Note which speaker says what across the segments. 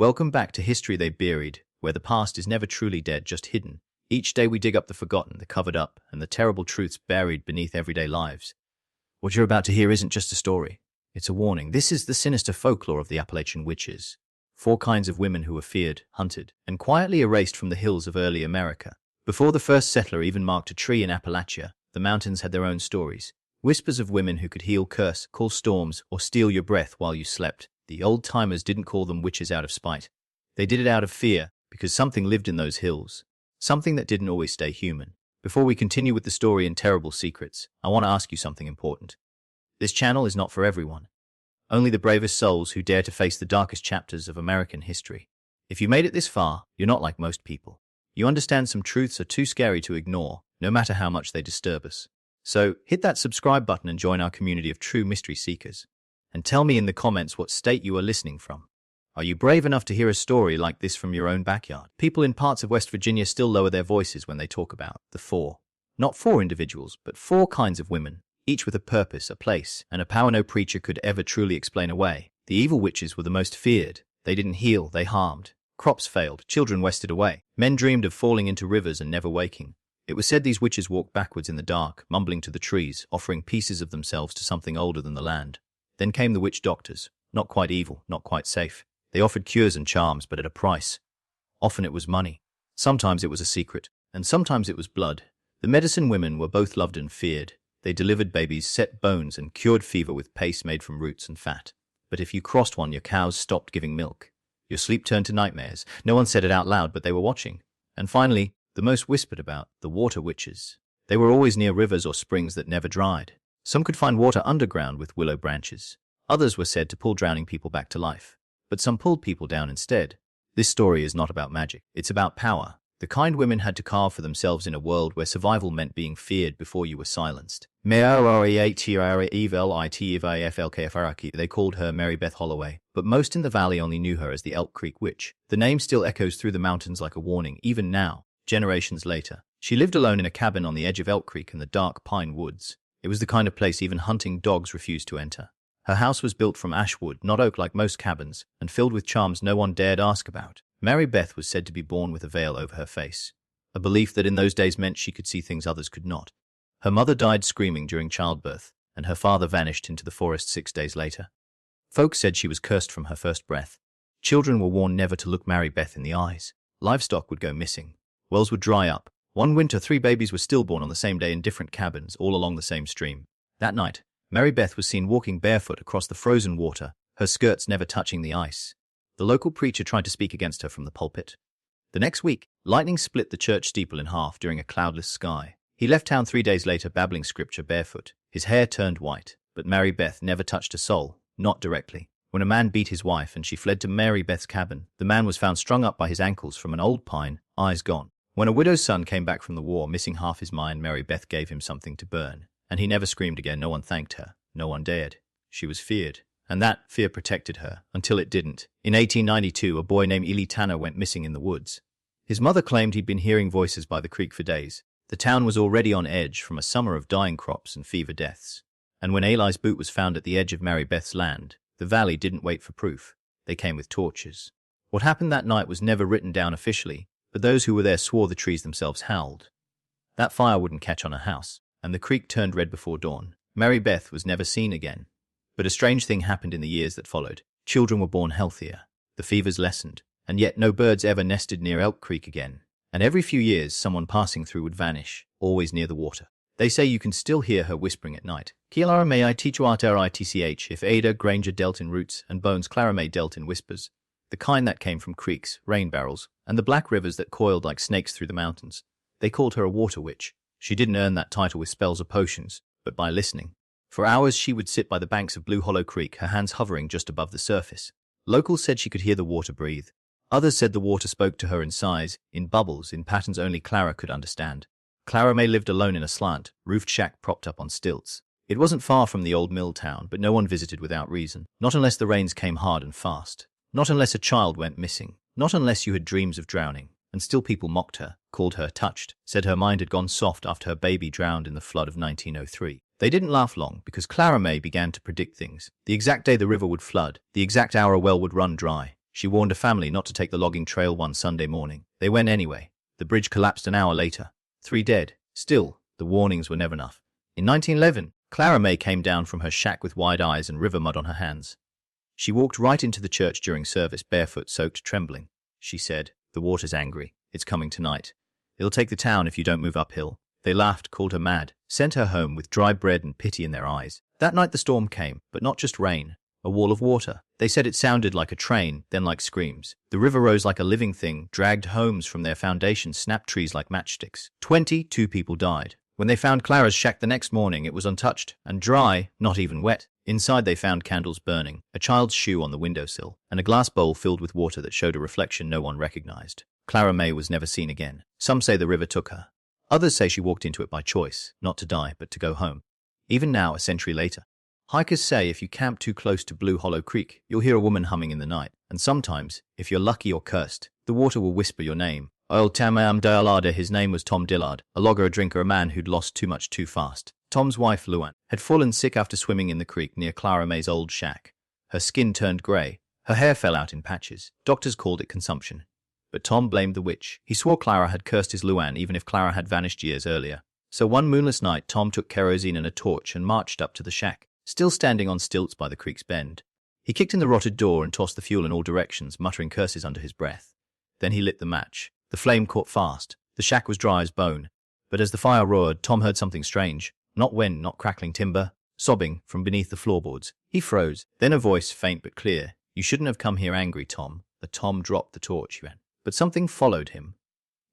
Speaker 1: Welcome back to History They Buried, where the past is never truly dead, just hidden. Each day we dig up the forgotten, the covered up, and the terrible truths buried beneath everyday lives. What you're about to hear isn't just a story. It's a warning. This is the sinister folklore of the Appalachian witches. 4 kinds of women who were feared, hunted, and quietly erased from the hills of early America. Before the first settler even marked a tree in Appalachia, the mountains had their own stories. Whispers of women who could heal, curse, call storms, or steal your breath while you slept. The old-timers didn't call them witches out of spite. They did it out of fear, because something lived in those hills. Something that didn't always stay human. Before we continue with the story and terrible secrets, I want to ask you something important. This channel is not for everyone. Only the bravest souls who dare to face the darkest chapters of American history. If you made it this far, you're not like most people. You understand some truths are too scary to ignore, no matter how much they disturb us. So, hit that subscribe button and join our community of true mystery seekers. And tell me in the comments what state you are listening from. Are you brave enough to hear a story like this from your own backyard? People in parts of West Virginia still lower their voices when they talk about the 4. Not 4 individuals, but 4 kinds of women, each with a purpose, a place, and a power no preacher could ever truly explain away. The evil witches were the most feared. They didn't heal, they harmed. Crops failed, children wasted away. Men dreamed of falling into rivers and never waking. It was said these witches walked backwards in the dark, mumbling to the trees, offering pieces of themselves to something older than the land. Then came the witch doctors, not quite evil, not quite safe. They offered cures and charms, but at a price. Often it was money. Sometimes it was a secret, and sometimes it was blood. The medicine women were both loved and feared. They delivered babies, set bones, and cured fever with paste made from roots and fat. But if you crossed one, your cows stopped giving milk. Your sleep turned to nightmares. No one said it out loud, but they were watching. And finally, the most whispered about, the water witches. They were always near rivers or springs that never dried. Some could find water underground with willow branches. Others were said to pull drowning people back to life. But some pulled people down instead. This story is not about magic. It's about power. The kind women had to carve for themselves in a world where survival meant being feared before you were silenced. They called her Mary Beth Holloway, but most in the valley only knew her as the Elk Creek Witch. The name still echoes through the mountains like a warning, even now, generations later. She lived alone in a cabin on the edge of Elk Creek in the dark pine woods. It was the kind of place even hunting dogs refused to enter. Her house was built from ash wood, not oak like most cabins, and filled with charms no one dared ask about. Mary Beth was said to be born with a veil over her face, a belief that in those days meant she could see things others could not. Her mother died screaming during childbirth, and her father vanished into the forest 6 days later. Folks said she was cursed from her first breath. Children were warned never to look Mary Beth in the eyes. Livestock would go missing. Wells would dry up. One winter, 3 babies were stillborn on the same day in different cabins, all along the same stream. That night, Mary Beth was seen walking barefoot across the frozen water, her skirts never touching the ice. The local preacher tried to speak against her from the pulpit. The next week, lightning split the church steeple in half during a cloudless sky. He left town 3 days later babbling scripture barefoot. His hair turned white, but Mary Beth never touched a soul, not directly. When a man beat his wife and she fled to Mary Beth's cabin, the man was found strung up by his ankles from an old pine, eyes gone. When a widow's son came back from the war missing half his mind, Mary Beth gave him something to burn. And he never screamed again. No one thanked her. No one dared. She was feared. And that fear protected her, until it didn't. In 1892, a boy named Eli Tanner went missing in the woods. His mother claimed he'd been hearing voices by the creek for days. The town was already on edge from a summer of dying crops and fever deaths. And when Eli's boot was found at the edge of Mary Beth's land, the valley didn't wait for proof. They came with torches. What happened that night was never written down officially, but those who were there swore the trees themselves howled. That fire wouldn't catch on a house, and the creek turned red before dawn. Mary Beth was never seen again. But a strange thing happened in the years that followed. Children were born healthier. The fevers lessened. And yet no birds ever nested near Elk Creek again. And every few years, someone passing through would vanish, always near the water. They say you can still hear her whispering at night. Kialara may I teach you RITCH if Ada Granger dealt in roots and bones, Clara May dealt in whispers. The kind that came from creeks, rain barrels, and the black rivers that coiled like snakes through the mountains. They called her a water witch. She didn't earn that title with spells or potions, but by listening. For hours she would sit by the banks of Blue Hollow Creek, her hands hovering just above the surface. Locals said she could hear the water breathe. Others said the water spoke to her in sighs, in bubbles, in patterns only Clara could understand. Clara May lived alone in a slant, roofed shack propped up on stilts. It wasn't far from the old mill town, but no one visited without reason. Not unless the rains came hard and fast. Not unless a child went missing. Not unless you had dreams of drowning. And still people mocked her, called her touched, said her mind had gone soft after her baby drowned in the flood of 1903. They didn't laugh long, because Clara May began to predict things. The exact day the river would flood, the exact hour a well would run dry. She warned a family not to take the logging trail one Sunday morning. They went anyway. The bridge collapsed an hour later. 3 dead. Still, the warnings were never enough. In 1911, Clara May came down from her shack with wide eyes and river mud on her hands. She walked right into the church during service, barefoot, soaked, trembling. She said, "The water's angry. It's coming tonight. It'll take the town if you don't move uphill." They laughed, called her mad, sent her home with dry bread and pity in their eyes. That night the storm came, but not just rain. A wall of water. They said it sounded like a train, then like screams. The river rose like a living thing, dragged homes from their foundations, snapped trees like matchsticks. 22 people died. When they found Clara's shack the next morning, it was untouched and dry, not even wet. Inside they found candles burning, a child's shoe on the windowsill, and a glass bowl filled with water that showed a reflection no one recognized. Clara May was never seen again. Some say the river took her. Others say she walked into it by choice, not to die, but to go home. Even now, a century later, hikers say if you camp too close to Blue Hollow Creek, you'll hear a woman humming in the night. And sometimes, if you're lucky or cursed, the water will whisper your name. Old Tamam Dialada, his name was Tom Dillard, a logger, a drinker, a man who'd lost too much too fast. Tom's wife, Luann, had fallen sick after swimming in the creek near Clara May's old shack. Her skin turned grey. Her hair fell out in patches. Doctors called it consumption. But Tom blamed the witch. He swore Clara had cursed his Luann even if Clara had vanished years earlier. So one moonless night, Tom took kerosene and a torch and marched up to the shack, still standing on stilts by the creek's bend. He kicked in the rotted door and tossed the fuel in all directions, muttering curses under his breath. Then he lit the match. The flame caught fast. The shack was dry as bone. But as the fire roared, Tom heard something strange. Not wind, not crackling timber. Sobbing from beneath the floorboards. He froze. Then a voice, faint but clear. "You shouldn't have come here angry, Tom." The Tom dropped the torch, he ran. But something followed him.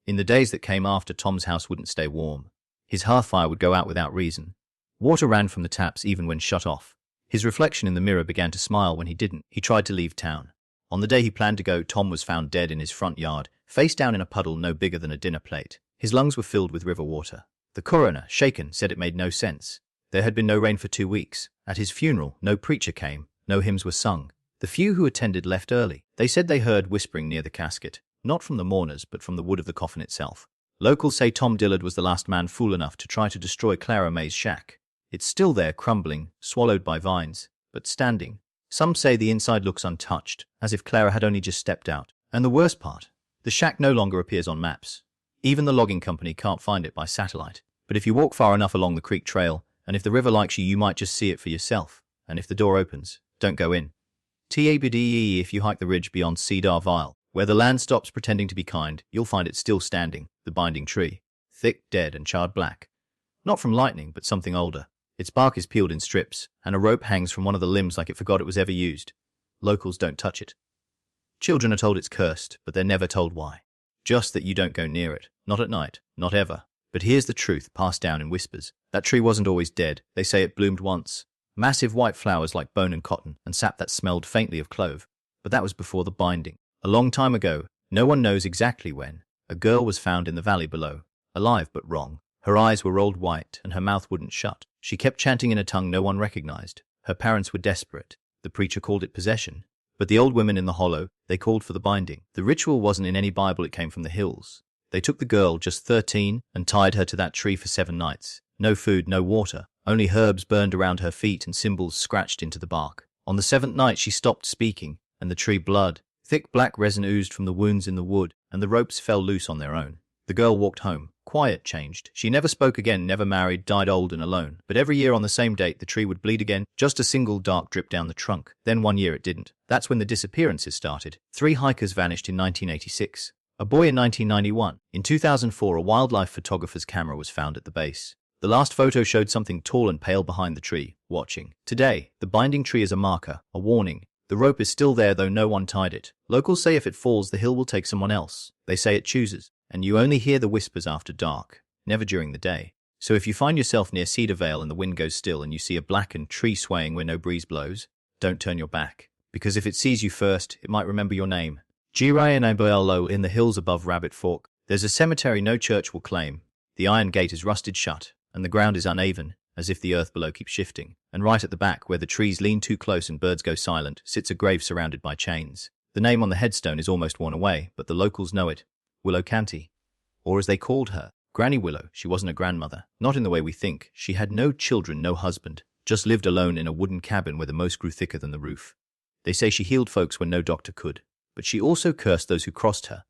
Speaker 1: In the days that came after, Tom's house wouldn't stay warm. His hearth fire would go out without reason. Water ran from the taps even when shut off. His reflection in the mirror began to smile when he didn't. He tried to leave town. On the day he planned to go, Tom was found dead in his front yard, face down in a puddle no bigger than a dinner plate. His lungs were filled with river water. The coroner, shaken, said it made no sense. There had been no rain for 2 weeks. At his funeral, no preacher came. No hymns were sung. The few who attended left early. They said they heard whispering near the casket, not from the mourners, but from the wood of the coffin itself. Locals say Tom Dillard was the last man fool enough to try to destroy Clara May's shack. It's still there, crumbling, swallowed by vines, but standing. Some say the inside looks untouched, as if Clara had only just stepped out. And the worst part, the shack no longer appears on maps. Even the logging company can't find it by satellite. But if you walk far enough along the creek trail, and if the river likes you, you might just see it for yourself. And if the door opens, don't go in. TABDE, if you hike the ridge beyond Cedar Vile, where the land stops pretending to be kind, you'll find it still standing, the binding tree. Thick, dead, and charred black. Not from lightning, but something older. Its bark is peeled in strips, and a rope hangs from one of the limbs like it forgot it was ever used. Locals don't touch it. Children are told it's cursed, but they're never told why. Just that you don't go near it. Not at night. Not ever. But here's the truth, passed down in whispers. That tree wasn't always dead. They say it bloomed once. Massive white flowers like bone and cotton, and sap that smelled faintly of clove. But that was before the binding. A long time ago, no one knows exactly when, a girl was found in the valley below. Alive but wrong. Her eyes were rolled white, and her mouth wouldn't shut. She kept chanting in a tongue no one recognized. Her parents were desperate. The preacher called it possession. But the old women in the hollow, they called for the binding. The ritual wasn't in any Bible, it came from the hills. They took the girl, just 13, and tied her to that tree for 7 nights. No food, no water, only herbs burned around her feet and symbols scratched into the bark. On the 7th night she stopped speaking, and the tree blood. Thick black resin oozed from the wounds in the wood, and the ropes fell loose on their own. The girl walked home. Quiet, changed. She never spoke again, never married, died old and alone. But every year on the same date the tree would bleed again, just a single dark drip down the trunk. Then one year it didn't. That's when the disappearances started. 3 hikers vanished in 1986. A boy in 1991. In 2004, a wildlife photographer's camera was found at the base. The last photo showed something tall and pale behind the tree, watching. Today, the binding tree is a marker, a warning. The rope is still there though no one tied it. Locals say if it falls, the hill will take someone else. They say it chooses. And you only hear the whispers after dark, never during the day. So if you find yourself near Cedar Vale and the wind goes still and you see a blackened tree swaying where no breeze blows, don't turn your back. Because if it sees you first, it might remember your name. Girayanabayalo in the hills above Rabbit Fork, there's a cemetery no church will claim. The iron gate is rusted shut, and the ground is uneven, as if the earth below keeps shifting. And right at the back, where the trees lean too close and birds go silent, sits a grave surrounded by chains. The name on the headstone is almost worn away, but the locals know it. Willow Canty. Or as they called her, Granny Willow. She wasn't a grandmother. Not in the way we think. She had no children, no husband. Just lived alone in a wooden cabin where the moss grew thicker than the roof. They say she healed folks when no doctor could. but she also cursed those who crossed her.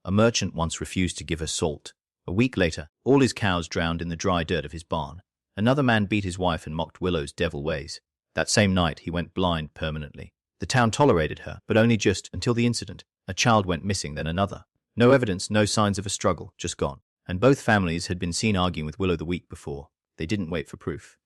Speaker 1: A merchant once refused to give her salt. A week later, all his cows drowned in the dry dirt of his barn. Another man beat his wife and mocked Willow's devil ways. That same night, he went blind permanently. The town tolerated her, but only just until the incident. A child went missing, then another. No evidence, no signs of a struggle, just gone. And both families had been seen arguing with Willow the week before. They didn't wait for proof.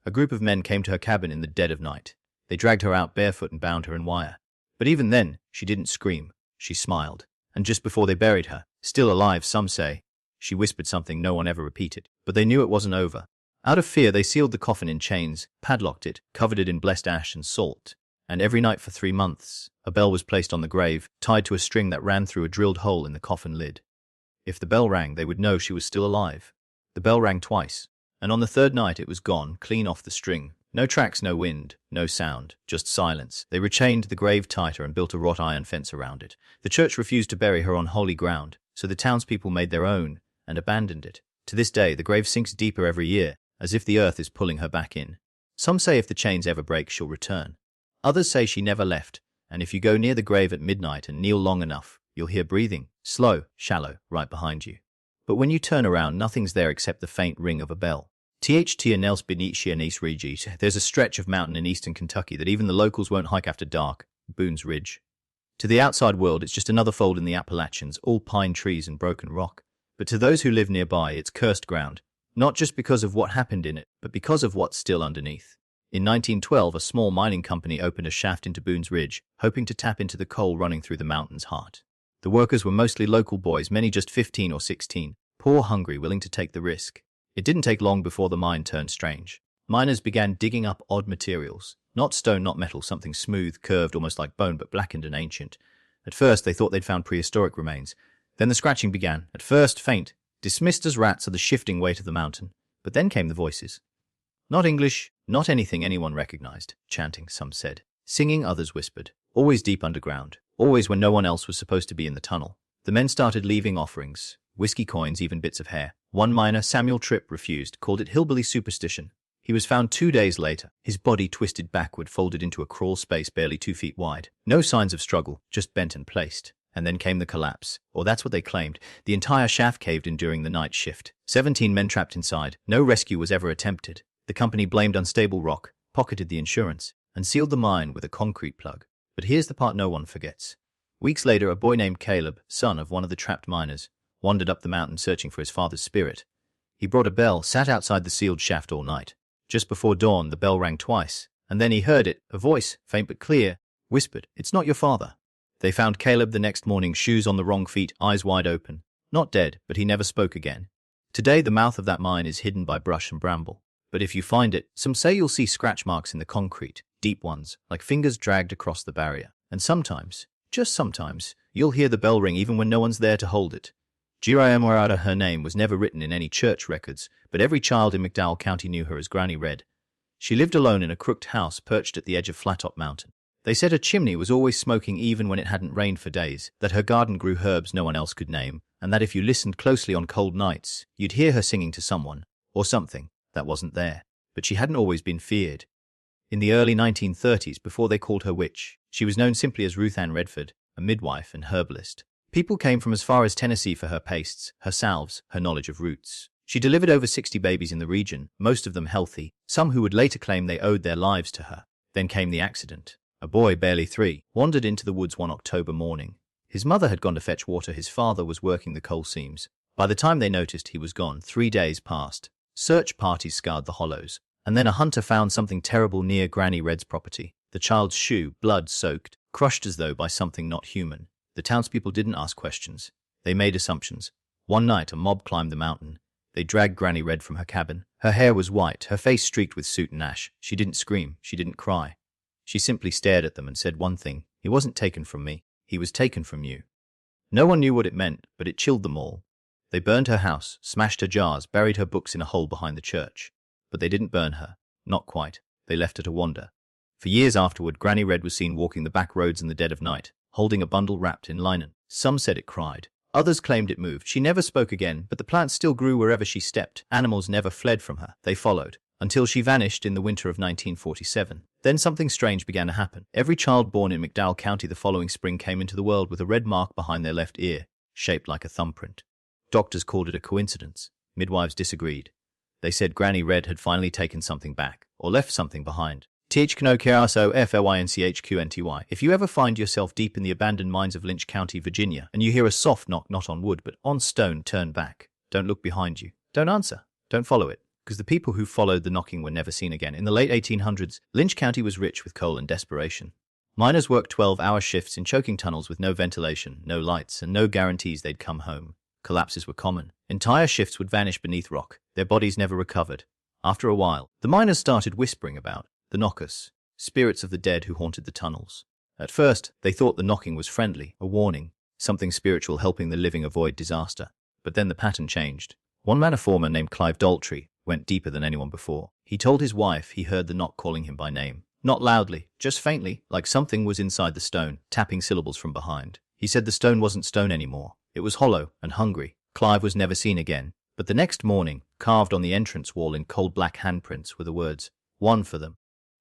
Speaker 1: A group of men came to her cabin in the dead of night. They dragged her out barefoot and bound her in wire. But even then, she didn't scream. She smiled. And just before they buried her, still alive some say, she whispered something no one ever repeated. But they knew it wasn't over. Out of fear, they sealed the coffin in chains, padlocked it, covered it in blessed ash and salt. And every night for 3 months, a bell was placed on the grave, tied to a string that ran through a drilled hole in the coffin lid. If the bell rang, they would know she was still alive. The bell rang twice, and on the third night it was gone, clean off the string. No tracks, no wind, no sound, just silence. They rechained the grave tighter and built a wrought iron fence around it. The church refused to bury her on holy ground, so the townspeople made their own and abandoned it. To this day, the grave sinks deeper every year, as if the earth is pulling her back in. Some say if the chains ever break, she'll return. Others say she never left, and if you go near the grave at midnight and kneel long enough, you'll hear breathing, slow, shallow, right behind you. But when you turn around, nothing's there except the faint ring of a bell. There's a stretch of mountain in eastern Kentucky that even the locals won't hike after dark, Boone's Ridge. To the outside world, it's just another fold in the Appalachians, all pine trees and broken rock. But to those who live nearby, it's cursed ground, not just because of what happened in it, but because of what's still underneath. In 1912, a small mining company opened a shaft into Boone's Ridge, hoping to tap into the coal running through the mountain's heart. The workers were mostly local boys, many just 15 or 16, poor, hungry, willing to take the risk. It didn't take long before the mine turned strange. Miners began digging up odd materials. Not stone, not metal, something smooth, curved, almost like bone, but blackened and ancient. At first, they thought they'd found prehistoric remains. Then the scratching began, at first faint, dismissed as rats of the shifting weight of the mountain. But then came the voices. Not English, not anything anyone recognized. Chanting, some said. Singing, others whispered. Always deep underground. Always when no one else was supposed to be in the tunnel. The men started leaving offerings. Whiskey coins, even bits of hair. One miner, Samuel Tripp, refused, called it hillbilly superstition. He was found 2 days later, his body twisted backward, folded into a crawl space barely 2 feet wide. No signs of struggle, just bent and placed. And then came the collapse. Or that's what they claimed. The entire shaft caved in during the night shift. 17 men trapped inside. No rescue was ever attempted. The company blamed unstable rock, pocketed the insurance, and sealed the mine with a concrete plug. But here's the part no one forgets. Weeks later, a boy named Caleb, son of one of the trapped miners, wandered up the mountain searching for his father's spirit. He brought a bell, sat outside the sealed shaft all night. Just before dawn, the bell rang twice, and then he heard it, a voice, faint but clear, whispered, "It's not your father." They found Caleb the next morning, shoes on the wrong feet, eyes wide open. Not dead, but he never spoke again. Today, the mouth of that mine is hidden by brush and bramble. But if you find it, some say you'll see scratch marks in the concrete, deep ones, like fingers dragged across the barrier. And sometimes, just sometimes, you'll hear the bell ring even when no one's there to hold it. Jiraiya, her name was never written in any church records, but every child in McDowell County knew her as Granny Red. She lived alone in a crooked house perched at the edge of Flattop Mountain. They said her chimney was always smoking even when it hadn't rained for days, that her garden grew herbs no one else could name, and that if you listened closely on cold nights, you'd hear her singing to someone, or something, that wasn't there. But she hadn't always been feared. In the early 1930s, before they called her witch, she was known simply as Ruth Ann Redford, a midwife and herbalist. People came from as far as Tennessee for her pastes, her salves, her knowledge of roots. She delivered over 60 babies in the region, most of them healthy, some who would later claim they owed their lives to her. Then came the accident. A boy, barely 3, wandered into the woods one October morning. His mother had gone to fetch water, his father was working the coal seams. By the time they noticed, he was gone. 3 days passed. Search parties scoured the hollows, and then a hunter found something terrible near Granny Red's property. The child's shoe, blood-soaked, crushed as though by something not human. The townspeople didn't ask questions. They made assumptions. One night, a mob climbed the mountain. They dragged Granny Red from her cabin. Her hair was white, her face streaked with soot and ash. She didn't scream. She didn't cry. She simply stared at them and said one thing: "He wasn't taken from me. He was taken from you." No one knew what it meant, but it chilled them all. They burned her house, smashed her jars, buried her books in a hole behind the church. But they didn't burn her. Not quite. They left her to wander. For years afterward, Granny Red was seen walking the back roads in the dead of night, holding a bundle wrapped in linen. Some said it cried. Others claimed it moved. She never spoke again, but the plants still grew wherever she stepped. Animals never fled from her. They followed. until she vanished in the winter of 1947. Then something strange began to happen. Every child born in McDowell County the following spring came into the world with a red mark behind their left ear, shaped like a thumbprint. Doctors called it a coincidence. Midwives disagreed. They said Granny Red had finally taken something back, or left something behind. THKNOKRSOFLYNCHQNTY. If you ever find yourself deep in the abandoned mines of Lynch County, Virginia, and you hear a soft knock not on wood but on stone, turn back. Don't look behind you. Don't answer. Don't follow it. Because the people who followed the knocking were never seen again. In the late 1800s, Lynch County was rich with coal and desperation. Miners worked 12-hour shifts in choking tunnels with no ventilation, no lights, and no guarantees they'd come home. Collapses were common. Entire shifts would vanish beneath rock. Their bodies never recovered. After a while, the miners started whispering about the knockers, spirits of the dead who haunted the tunnels. At first, they thought the knocking was friendly, a warning, something spiritual helping the living avoid disaster. But then the pattern changed. One man, a foreman named Clive Daltrey, went deeper than anyone before. He told his wife he heard the knock calling him by name. Not loudly, just faintly, like something was inside the stone, tapping syllables from behind. He said the stone wasn't stone anymore. It was hollow and hungry. Clive was never seen again. But the next morning, carved on the entrance wall in cold black handprints were the words, "One for them.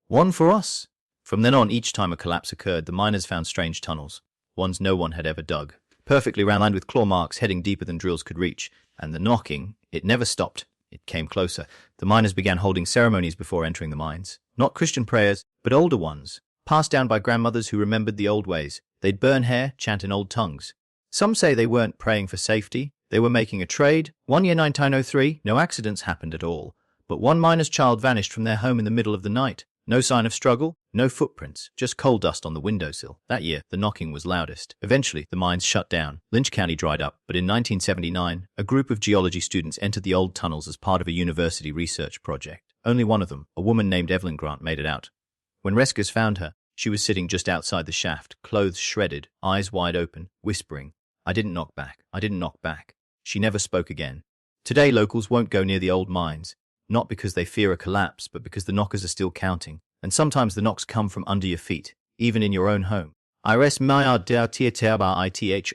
Speaker 1: One for us." From then on, each time a collapse occurred, the miners found strange tunnels, ones no one had ever dug, perfectly round with claw marks heading deeper than drills could reach. And the knocking, it never stopped. It came closer. The miners began holding ceremonies before entering the mines. Not Christian prayers, but older ones, passed down by grandmothers who remembered the old ways. They'd burn hair, chant in old tongues. Some say they weren't praying for safety. They were making a trade. One year, 1903, no accidents happened at all. But one miner's child vanished from their home in the middle of the night. No sign of struggle, no footprints, just coal dust on the windowsill. That year, the knocking was loudest. Eventually, the mines shut down. Lynch County dried up. But in 1979, a group of geology students entered the old tunnels as part of a university research project. Only one of them, a woman named Evelyn Grant, made it out. When rescuers found her, she was sitting just outside the shaft, clothes shredded, eyes wide open, whispering, "I didn't knock back. I didn't knock back." She never spoke again. Today, locals won't go near the old mines. Not because they fear a collapse, but because the knockers are still counting. And sometimes the knocks come from under your feet, even in your own home. Iris Mayard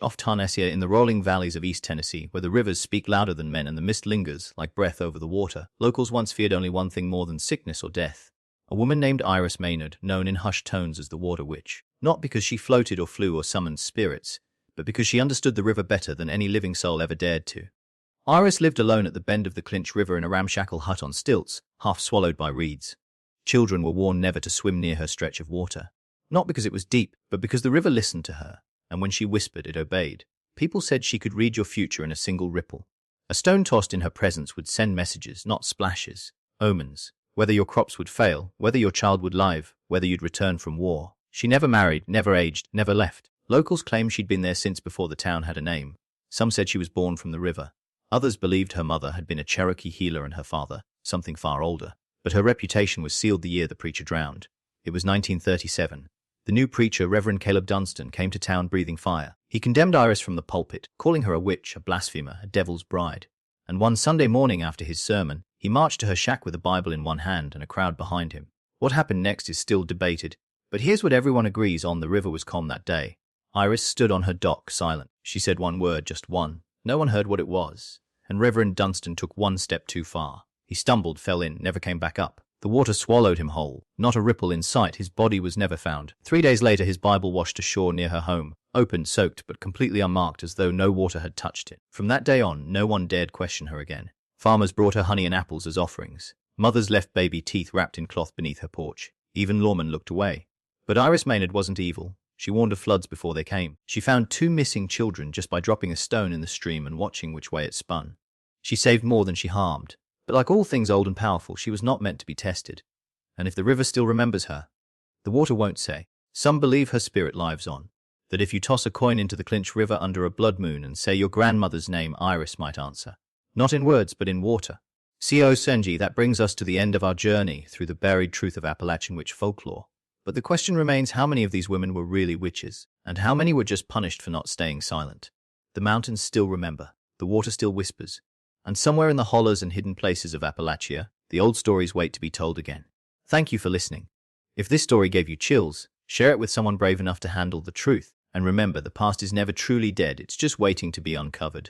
Speaker 1: off Tarnesia in the rolling valleys of East Tennessee, where the rivers speak louder than men and the mist lingers like breath over the water. Locals once feared only one thing more than sickness or death. A woman named Iris Maynard, known in hushed tones as the Water Witch. Not because she floated or flew or summoned spirits, but because she understood the river better than any living soul ever dared to. Iris lived alone at the bend of the Clinch River in a ramshackle hut on stilts, half swallowed by reeds. Children were warned never to swim near her stretch of water. Not because it was deep, but because the river listened to her, and when she whispered, it obeyed. People said she could read your future in a single ripple. A stone tossed in her presence would send messages, not splashes, omens. Whether your crops would fail, whether your child would live, whether you'd return from war. She never married, never aged, never left. Locals claim she'd been there since before the town had a name. Some said she was born from the river. Others believed her mother had been a Cherokee healer and her father, something far older. But her reputation was sealed the year the preacher drowned. It was 1937. The new preacher, Reverend Caleb Dunstan, came to town breathing fire. He condemned Iris from the pulpit, calling her a witch, a blasphemer, a devil's bride. And one Sunday morning after his sermon, he marched to her shack with a Bible in one hand and a crowd behind him. What happened next is still debated. But here's what everyone agrees on: the river was calm that day. Iris stood on her dock, silent. She said one word, just one. No one heard what it was. And Reverend Dunstan took one step too far. He stumbled, fell in, never came back up. The water swallowed him whole. Not a ripple in sight. His body was never found. 3 days later, his Bible washed ashore near her home, open, soaked, but completely unmarked, as though no water had touched it. From that day on, no one dared question her again. Farmers brought her honey and apples as offerings. Mothers left baby teeth wrapped in cloth beneath her porch. Even lawmen looked away. But Iris Maynard wasn't evil. She warned of floods before they came. She found 2 missing children just by dropping a stone in the stream and watching which way it spun. She saved more than she harmed. But like all things old and powerful, she was not meant to be tested. And if the river still remembers her, the water won't say. Some believe her spirit lives on. That if you toss a coin into the Clinch River under a blood moon and say your grandmother's name, Iris might answer. Not in words, but in water. C.O. Senji, that brings us to the end of our journey through the buried truth of Appalachian witch folklore. But the question remains, how many of these women were really witches? And how many were just punished for not staying silent? The mountains still remember. The water still whispers. And somewhere in the hollers and hidden places of Appalachia, the old stories wait to be told again. Thank you for listening. If this story gave you chills, share it with someone brave enough to handle the truth. And remember, the past is never truly dead, it's just waiting to be uncovered.